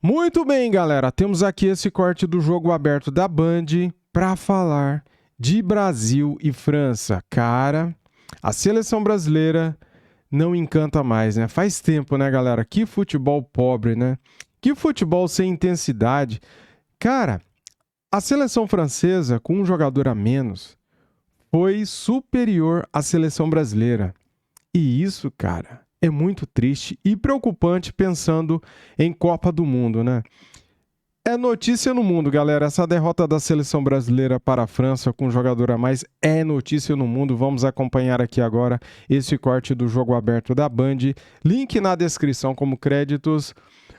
Muito bem, galera. Temos aqui esse corte do Jogo Aberto da Band para falar de Brasil e França. Cara, a seleção brasileira não encanta mais, né? Faz tempo, né, galera? Que futebol pobre, né? Que futebol sem intensidade. Cara, a seleção francesa, com um jogador a menos, foi superior à seleção brasileira. E isso, cara, é muito triste e preocupante pensando em Copa do Mundo, né? É notícia no mundo, galera. Essa derrota da seleção brasileira para a França com um jogador a mais é notícia no mundo. Vamos acompanhar aqui agora esse corte do Jogo Aberto da Band. Link na descrição como créditos.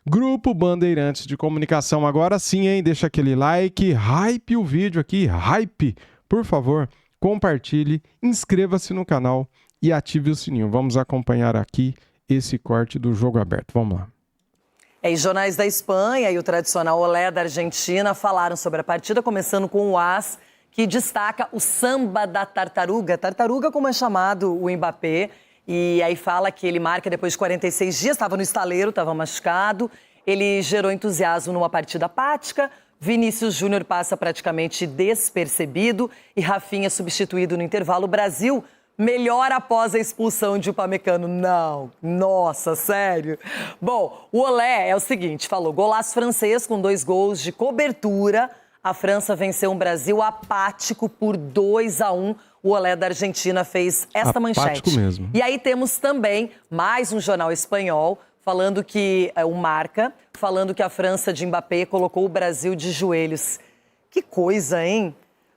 Grupo Bandeirantes de Comunicação. Agora sim, hein? Deixa aquele like, hype o vídeo aqui, hype. Por favor, compartilhe, inscreva-se no canal e ative o sininho. Vamos acompanhar aqui esse corte do Jogo Aberto. Vamos lá. E jornais da Espanha e o tradicional Olé da Argentina falaram sobre a partida, começando com o AS, que destaca o samba da tartaruga. Tartaruga, como é chamado o Mbappé. E aí fala que ele marca depois de 46 dias, estava no estaleiro, estava machucado. Ele gerou entusiasmo numa partida apática. Vinícius Júnior passa praticamente despercebido e Rafinha substituído no intervalo. O Brasil melhora após a expulsão de Upamecano. Não, nossa, sério. Bom, o Olé é o seguinte, falou, golaço francês com 2 gols de cobertura. A França venceu um Brasil apático por 2-1. O Olé da Argentina fez esta manchete. Mesmo. E aí temos também mais um jornal espanhol falando que, o Marca, falando que a França de Mbappé colocou o Brasil de joelhos. Que coisa, hein?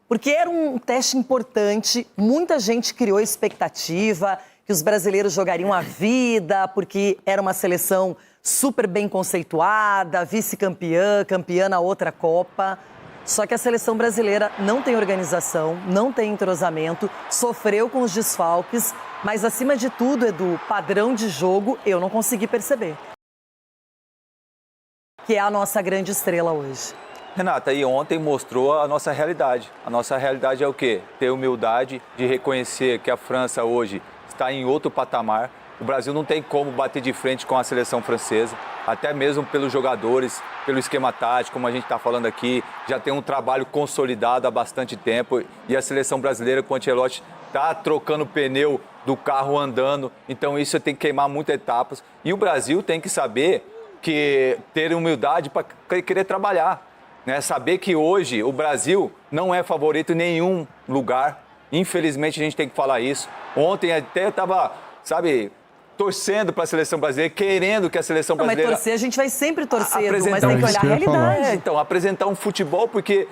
Porque era um teste importante, muita gente criou expectativa que os brasileiros jogariam a vida, porque era uma seleção super bem conceituada, vice-campeã, campeã na outra Copa. Só que a seleção brasileira não tem organização, não tem entrosamento, sofreu com os desfalques, mas acima de tudo, Edu, padrão de jogo eu não consegui perceber. Que é a nossa grande estrela hoje. Renata, e ontem mostrou a nossa realidade. A nossa realidade é o quê? Ter humildade de reconhecer que a França hoje está em outro patamar. O Brasil não tem como bater de frente com a seleção francesa, até mesmo pelos jogadores, pelo esquema tático, como a gente está falando aqui, já tem um trabalho consolidado há bastante tempo e a seleção brasileira com o Ancelotti está trocando o pneu do carro andando, então isso tem que queimar muitas etapas. E o Brasil tem que saber que ter humildade para querer trabalhar. Né, saber que hoje o Brasil não é favorito em nenhum lugar. Infelizmente a gente tem que falar isso. Ontem até estava, torcendo para a seleção brasileira, querendo que a seleção brasileira... Mas torcer, a gente vai sempre torcer, mas apresentar tem que olhar a realidade. então, apresentar um futebol, porque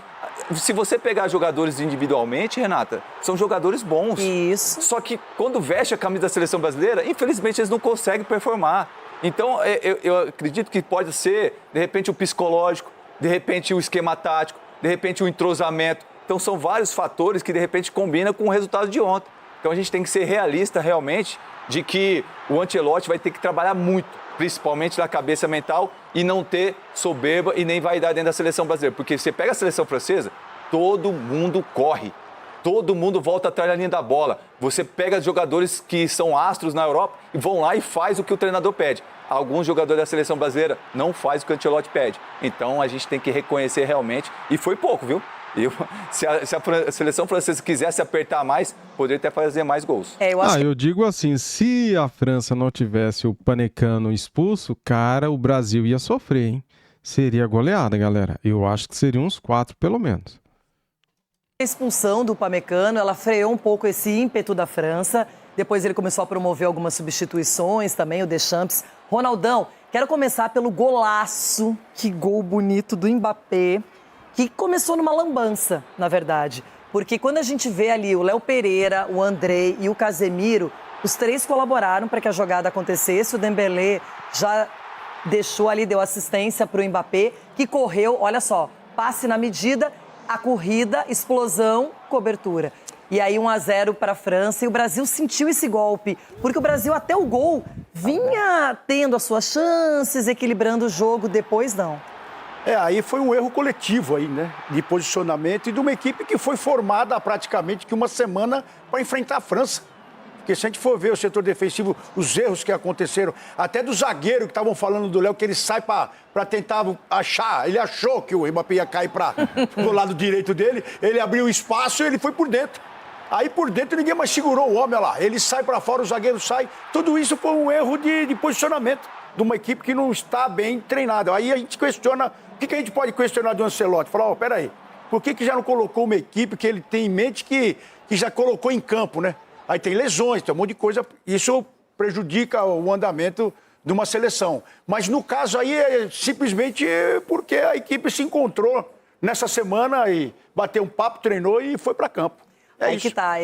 se você pegar jogadores individualmente, Renata, são jogadores bons. Isso. Só que quando veste a camisa da seleção brasileira, infelizmente eles não conseguem performar. Então, eu acredito que pode ser, de repente, o psicológico, de repente o esquema tático, de repente o entrosamento. Então são vários fatores que de repente combinam com o resultado de ontem. Então a gente tem que ser realista realmente de que o Ancelotti vai ter que trabalhar muito, principalmente na cabeça mental e não ter soberba e nem vaidade dentro da seleção brasileira. Porque você pega a seleção francesa, todo mundo corre. Todo mundo volta atrás da linha da bola. Você pega jogadores que são astros na Europa e vão lá e faz o que o treinador pede. Alguns jogadores da seleção brasileira não fazem o que o Ancelotti pede. Então a gente tem que reconhecer realmente. E foi pouco, viu? Se a seleção francesa quisesse apertar mais, poderia até fazer mais gols. Eu digo assim, se a França não tivesse o Upamecano expulso, cara, o Brasil ia sofrer, hein? Seria goleada, galera. Eu acho que seriam uns 4, pelo menos. A expulsão do Upamecano, ela freou um pouco esse ímpeto da França. Depois ele começou a promover algumas substituições também, o Deschamps. Ronaldão, quero começar pelo golaço, que gol bonito do Mbappé, que começou numa lambança, na verdade. Porque quando a gente vê ali o Léo Pereira, o André e o Casemiro, os 3 colaboraram para que a jogada acontecesse. O Dembélé já deixou ali, deu assistência para o Mbappé, que correu, olha só, passe na medida, a corrida, explosão, cobertura. E aí 1-0 para a França e o Brasil sentiu esse golpe, porque o Brasil até o gol vinha tendo as suas chances, equilibrando o jogo, depois não. Aí foi um erro coletivo aí, né, de posicionamento e de uma equipe que foi formada há praticamente que uma semana para enfrentar a França. Porque se a gente for ver o setor defensivo, os erros que aconteceram, até do zagueiro que estavam falando do Léo, que ele sai para tentar achar, ele achou que o Mbappé ia cair para o lado direito dele, ele abriu o espaço e ele foi por dentro. Aí por dentro ninguém mais segurou o homem, olha lá, ele sai para fora, o zagueiro sai. Tudo isso foi um erro de posicionamento de uma equipe que não está bem treinada. Aí a gente questiona, o que a gente pode questionar do Ancelotti? Falar, peraí, por que já não colocou uma equipe que ele tem em mente que já colocou em campo, né? Aí tem lesões, tem um monte de coisa, isso prejudica o andamento de uma seleção. Mas no caso aí é simplesmente porque a equipe se encontrou nessa semana e bateu um papo, treinou e foi para campo. Aí que tá,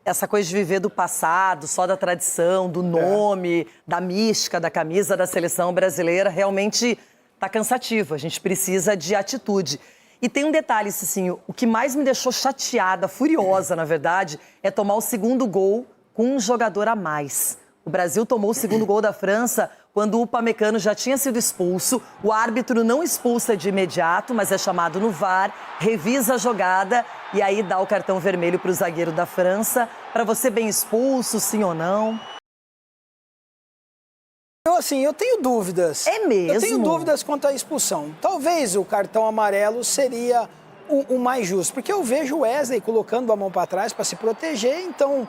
essa coisa de viver do passado, só da tradição, do nome, da mística, da camisa da seleção brasileira, realmente tá cansativo. A gente precisa de atitude. E tem um detalhe, Cicinho, o que mais me deixou chateada, furiosa, na verdade, é tomar o segundo gol com um jogador a mais. O Brasil tomou o segundo gol da França quando o Upamecano já tinha sido expulso. O árbitro não expulsa de imediato, mas é chamado no VAR, revisa a jogada e aí dá o cartão vermelho para o zagueiro da França. Para você, bem expulso, sim ou não? Eu tenho dúvidas. É mesmo? Eu tenho dúvidas quanto à expulsão. Talvez o cartão amarelo seria o mais justo, porque eu vejo o Wesley colocando a mão para trás para se proteger, então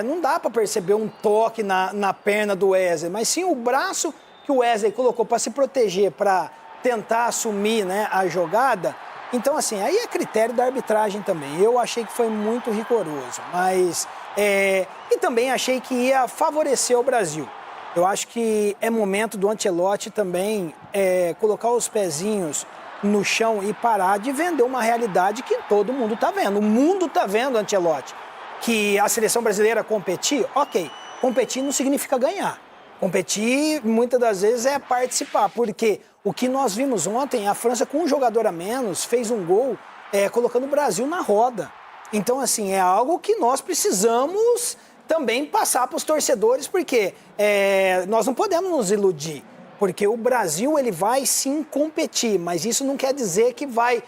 não dá para perceber um toque na perna do Wesley, mas sim o braço que o Wesley colocou para se proteger, para tentar assumir, né, a jogada. Então, assim, aí é critério da arbitragem também. Eu achei que foi muito rigoroso, mas... E também achei que ia favorecer o Brasil. Eu acho que é momento do Ancelotti também colocar os pezinhos no chão e parar de vender uma realidade que todo mundo está vendo. O mundo está vendo, Ancelotti, que a seleção brasileira competir, ok. Competir não significa ganhar. Competir, muitas das vezes, é participar. Porque o que nós vimos ontem, a França, com um jogador a menos, fez um gol colocando o Brasil na roda. Então, assim, é algo que nós precisamos também passar para os torcedores, porque nós não podemos nos iludir, porque o Brasil ele vai sim competir, mas isso não quer dizer que vai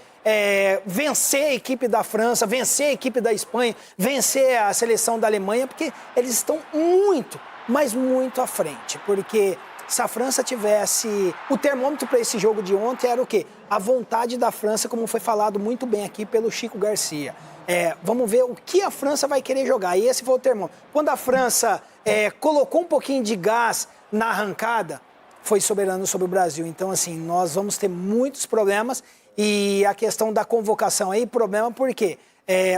vencer a equipe da França, vencer a equipe da Espanha, vencer a seleção da Alemanha, porque eles estão muito, mas muito à frente, porque se a França tivesse... O termômetro para esse jogo de ontem era o quê? A vontade da França, como foi falado muito bem aqui pelo Chico Garcia. Vamos ver o que a França vai querer jogar. E esse foi o termômetro. Quando a França colocou um pouquinho de gás na arrancada, foi soberano sobre o Brasil. Então, assim, nós vamos ter muitos problemas. E a questão da convocação aí, problema porque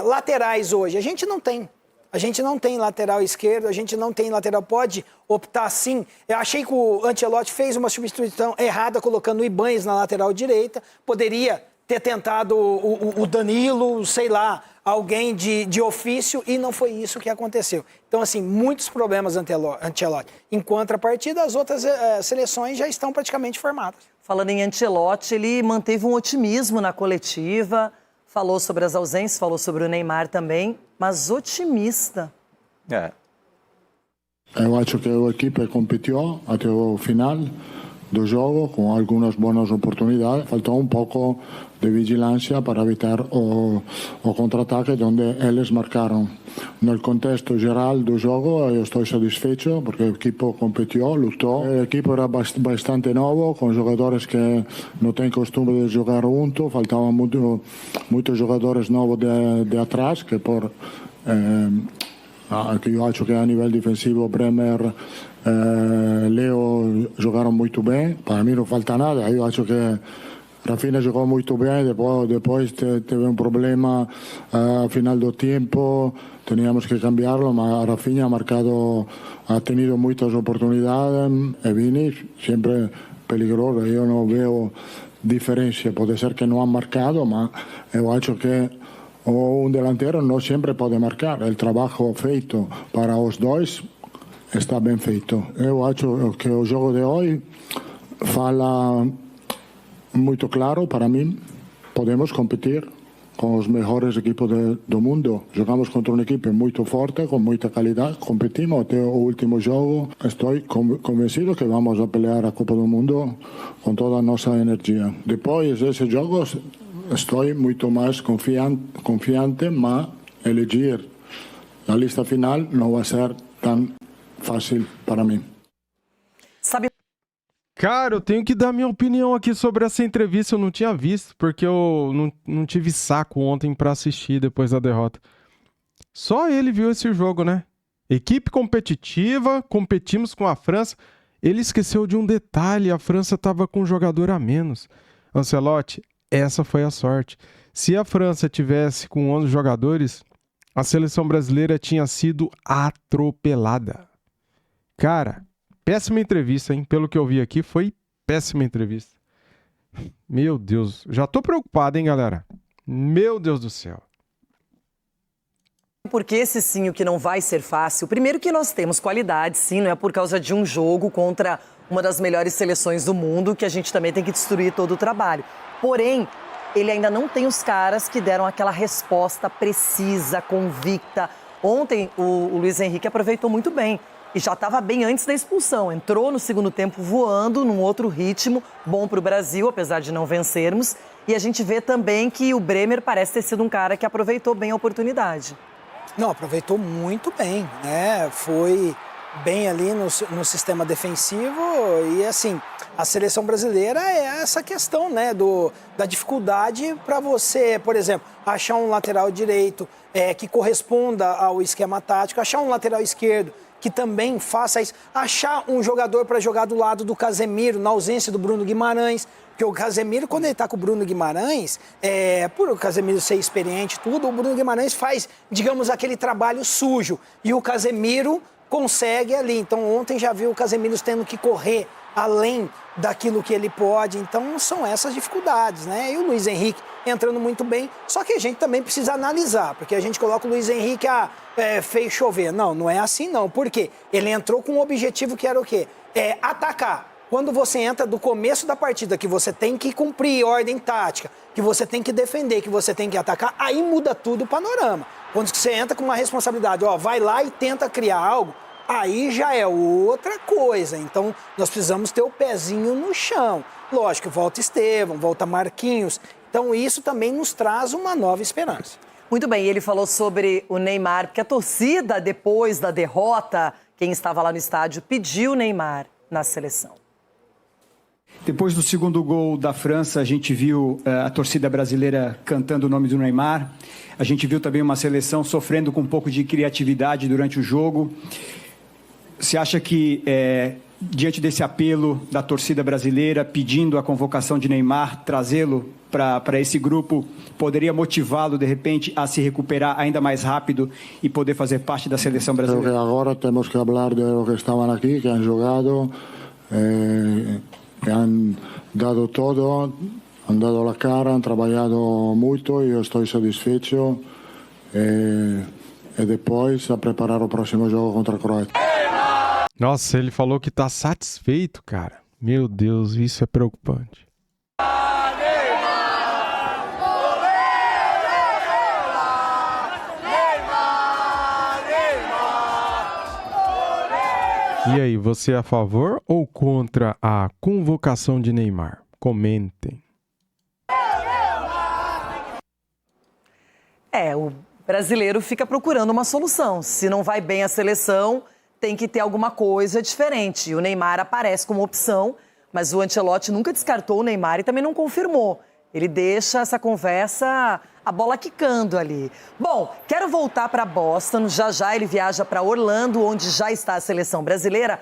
laterais hoje, a gente não tem. A gente não tem lateral esquerdo, a gente não tem lateral, pode optar sim. Eu achei que o Ancelotti fez uma substituição errada, colocando o Ibañez na lateral direita. Poderia ter tentado o Danilo, sei lá, alguém de ofício, e não foi isso que aconteceu. Então, assim, muitos problemas Ancelotti. Em contrapartida, as outras seleções já estão praticamente formadas. Falando em Ancelotti, ele manteve um otimismo na coletiva, falou sobre as ausências, falou sobre o Neymar também, mas otimista. Eu acho que a equipe competiu até o final do jogo com algumas boas oportunidades. Faltou um pouco de vigilância para evitar o contra-ataque onde eles marcaram. No contexto geral do jogo, eu estou satisfeito porque a equipe competiu, lutou. A equipe era bastante novo, com jogadores que não têm costume de jogar junto. Faltavam muitos jogadores novos de atrás, que que eu acho que a nível defensivo Bremer, Leo jogaram muito bem. Para mim não falta nada. Eu acho que Rafinha jogou muito bem, depois teve um problema ao final do tempo, teníamos que cambiarlo, mas Rafinha ha tenido muitas oportunidades, e Vini sempre peligroso, eu não vejo diferença, pode ser que não ha marcado, mas eu acho que um delantero não sempre pode marcar, o trabalho feito para os dois está bem feito. Eu acho que o jogo de hoje fala muito claro para mim, podemos competir com os melhores equipos do mundo. Jogamos contra uma equipe muito forte, com muita qualidade, competimos até o último jogo. Estou convencido que vamos a pelear a Copa do Mundo com toda a nossa energia. Depois desses jogos, estou muito mais confiante, mas elegir a lista final não vai ser tan fácil para mí. Sabe, Cara, eu tenho que dar minha opinião aqui sobre essa entrevista. Eu não tinha visto, porque eu não tive saco ontem pra assistir depois da derrota. Só ele viu esse jogo, né? Equipe competitiva, competimos com a França. Ele esqueceu de um detalhe, a França estava com um jogador a menos. Ancelotti, essa foi a sorte. Se a França tivesse com 11 jogadores, a seleção brasileira tinha sido atropelada. Cara, péssima entrevista, hein? Pelo que eu vi aqui, foi péssima entrevista. Meu Deus, já tô preocupado, hein, galera? Meu Deus do céu. porque esse sim, o que não vai ser fácil. Primeiro que nós temos qualidade, sim, não é por causa de um jogo contra uma das melhores seleções do mundo que a gente também tem que destruir todo o trabalho. Porém, ele ainda não tem os caras que deram aquela resposta precisa, convicta. Ontem, o Luiz Henrique aproveitou muito bem. E já estava bem antes da expulsão. Entrou no segundo tempo voando, num outro ritmo, bom para o Brasil, apesar de não vencermos. E a gente vê também que o Bremer parece ter sido um cara que aproveitou bem a oportunidade. Não, aproveitou muito bem, né? Foi bem ali no sistema defensivo e, assim, a seleção brasileira é essa questão, né? Da dificuldade para você, por exemplo, achar um lateral direito que corresponda ao esquema tático, achar um lateral esquerdo que também faça isso, achar um jogador para jogar do lado do Casemiro, na ausência do Bruno Guimarães, porque o Casemiro, quando ele está com o Bruno Guimarães, por o Casemiro ser experiente e tudo, o Bruno Guimarães faz, digamos, aquele trabalho sujo, e o Casemiro consegue ali. Então ontem já viu o Casemiro tendo que correr além daquilo que ele pode, então são essas dificuldades, né? E o Luiz Henrique entrando muito bem, só que a gente também precisa analisar, porque a gente coloca o Luiz Henrique, fez chover. Não é assim não, por quê? Ele entrou com um objetivo que era o quê? Atacar. Quando você entra do começo da partida, que você tem que cumprir ordem tática, que você tem que defender, que você tem que atacar, aí muda tudo o panorama. Quando você entra com uma responsabilidade, vai lá e tenta criar algo, aí já é outra coisa. Então, nós precisamos ter o pezinho no chão. Lógico, volta Estevão, volta Marquinhos. Então, isso também nos traz uma nova esperança. Muito bem, ele falou sobre o Neymar, porque a torcida, depois da derrota, quem estava lá no estádio, pediu o Neymar na seleção. Depois do segundo gol da França, a gente viu a torcida brasileira cantando o nome do Neymar. A gente viu também uma seleção sofrendo com um pouco de criatividade durante o jogo. Você acha que, diante desse apelo da torcida brasileira, pedindo a convocação de Neymar, trazê-lo para esse grupo, poderia motivá-lo, de repente, a se recuperar ainda mais rápido e poder fazer parte da seleção brasileira? Creo que agora temos que falar de los que estavam aqui, que han jogado, que han dado todo, han dado a cara, han trabalhado muito e eu estou satisfeito. E depois a preparar o próximo jogo contra a Croácia. Nossa, ele falou que tá satisfeito, cara. Meu Deus, isso é preocupante. E aí, você é a favor ou contra a convocação de Neymar? Comentem. O brasileiro fica procurando uma solução. Se não vai bem a seleção, tem que ter alguma coisa diferente. E o Neymar aparece como opção, mas o Ancelotti nunca descartou o Neymar e também não confirmou. Ele deixa essa conversa, a bola quicando ali. Bom, quero voltar para Boston. Já ele viaja para Orlando, onde já está a seleção brasileira.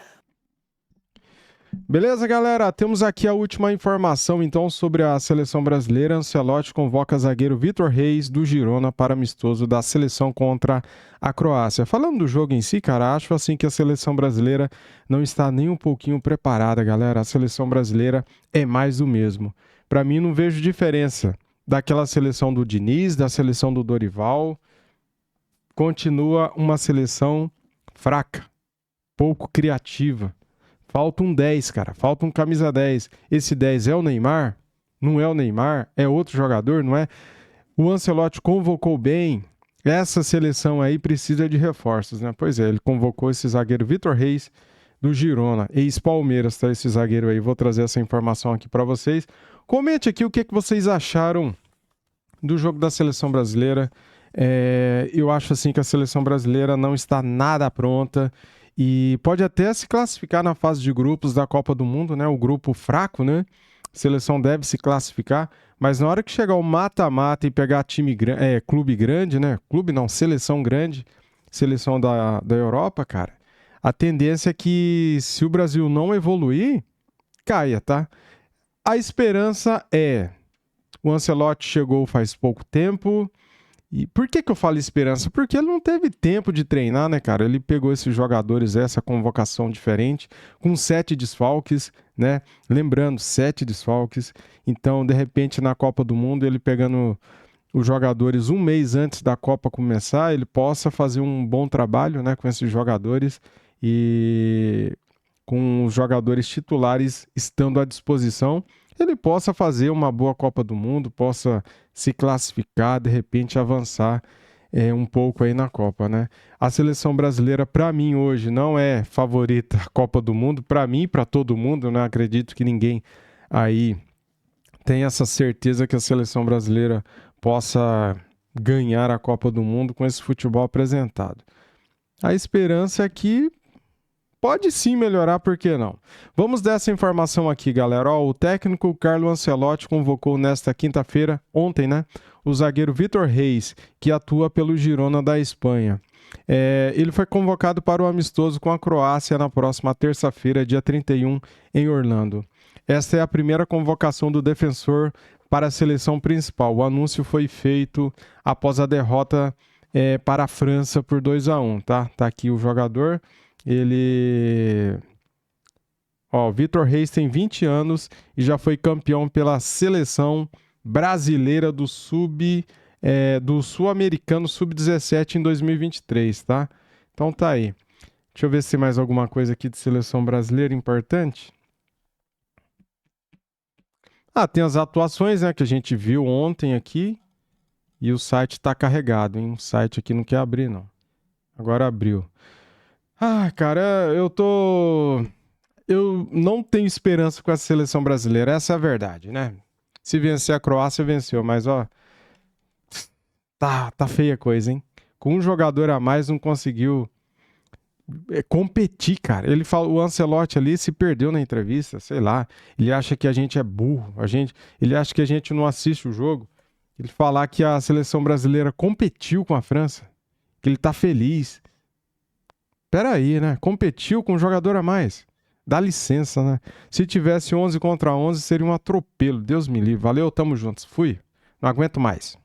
Beleza, galera? Temos aqui a última informação, então, sobre a seleção brasileira. Ancelotti convoca zagueiro Vitor Reis, do Girona, para amistoso da seleção contra a Croácia. Falando do jogo em si, cara, acho assim que a seleção brasileira não está nem um pouquinho preparada, galera. A seleção brasileira é mais do mesmo. Para mim, não vejo diferença daquela seleção do Diniz, da seleção do Dorival. Continua uma seleção fraca, pouco criativa. Falta um 10, cara. Falta um camisa 10. Esse 10 é o Neymar? Não é o Neymar? É outro jogador? Não é? O Ancelotti convocou bem. Essa seleção aí precisa de reforços, né? Pois é, ele convocou esse zagueiro Vitor Reis, do Girona. Ex-Palmeiras, tá? Esse zagueiro aí. Vou trazer essa informação aqui para vocês. Comente aqui o que vocês acharam do jogo da seleção brasileira. Eu acho assim que a seleção brasileira não está nada pronta e pode até se classificar na fase de grupos da Copa do Mundo, né? O grupo fraco, né? A seleção deve se classificar, mas na hora que chegar o mata-mata e pegar clube grande, né? Clube não, seleção grande, seleção da Europa, cara, a tendência é que se o Brasil não evoluir, caia, tá? A esperança é... O Ancelotti chegou faz pouco tempo. E por que eu falo esperança? Porque ele não teve tempo de treinar, né, cara? Ele pegou esses jogadores, essa convocação diferente, com 7 desfalques, né? Lembrando, 7 desfalques. Então, de repente, na Copa do Mundo, ele pegando os jogadores um mês antes da Copa começar, ele possa fazer um bom trabalho, né, com esses jogadores e com os jogadores titulares estando à disposição, ele possa fazer uma boa Copa do Mundo, possa se classificar, de repente avançar um pouco aí na Copa, né? A seleção brasileira, para mim, hoje, não é favorita à Copa do Mundo, para mim e para todo mundo, né? Acredito que ninguém aí tem essa certeza que a seleção brasileira possa ganhar a Copa do Mundo com esse futebol apresentado. A esperança é que pode sim melhorar, por que não? Vamos dessa informação aqui, galera. O técnico Carlo Ancelotti convocou nesta quinta-feira, ontem, né? O zagueiro Vitor Reis, que atua pelo Girona da Espanha. Ele foi convocado para o amistoso com a Croácia na próxima terça-feira, dia 31, em Orlando. Esta é a primeira convocação do defensor para a seleção principal. O anúncio foi feito após a derrota para a França por 2-1, tá? Tá aqui o jogador. Vitor Reis tem 20 anos e já foi campeão pela seleção brasileira do Sul-Americano Sub-17 em 2023, tá? Então tá aí. Deixa eu ver se tem mais alguma coisa aqui de seleção brasileira importante. Tem as atuações, né, que a gente viu ontem aqui e o site tá carregado, hein? O site aqui não quer abrir, não. Agora abriu. Cara, eu não tenho esperança com essa seleção brasileira, essa é a verdade, né? Se vencer a Croácia, venceu, mas tá feia a coisa, hein? Com um jogador a mais não conseguiu competir, cara. O Ancelotti ali se perdeu na entrevista, sei lá, ele acha que a gente é burro, ele acha que a gente não assiste o jogo. Ele falar que a seleção brasileira competiu com a França, que ele tá feliz. Peraí, né? Competiu com um jogador a mais. Dá licença, né? Se tivesse 11 contra 11, seria um atropelo. Deus me livre. Valeu, tamo juntos. Fui. Não aguento mais.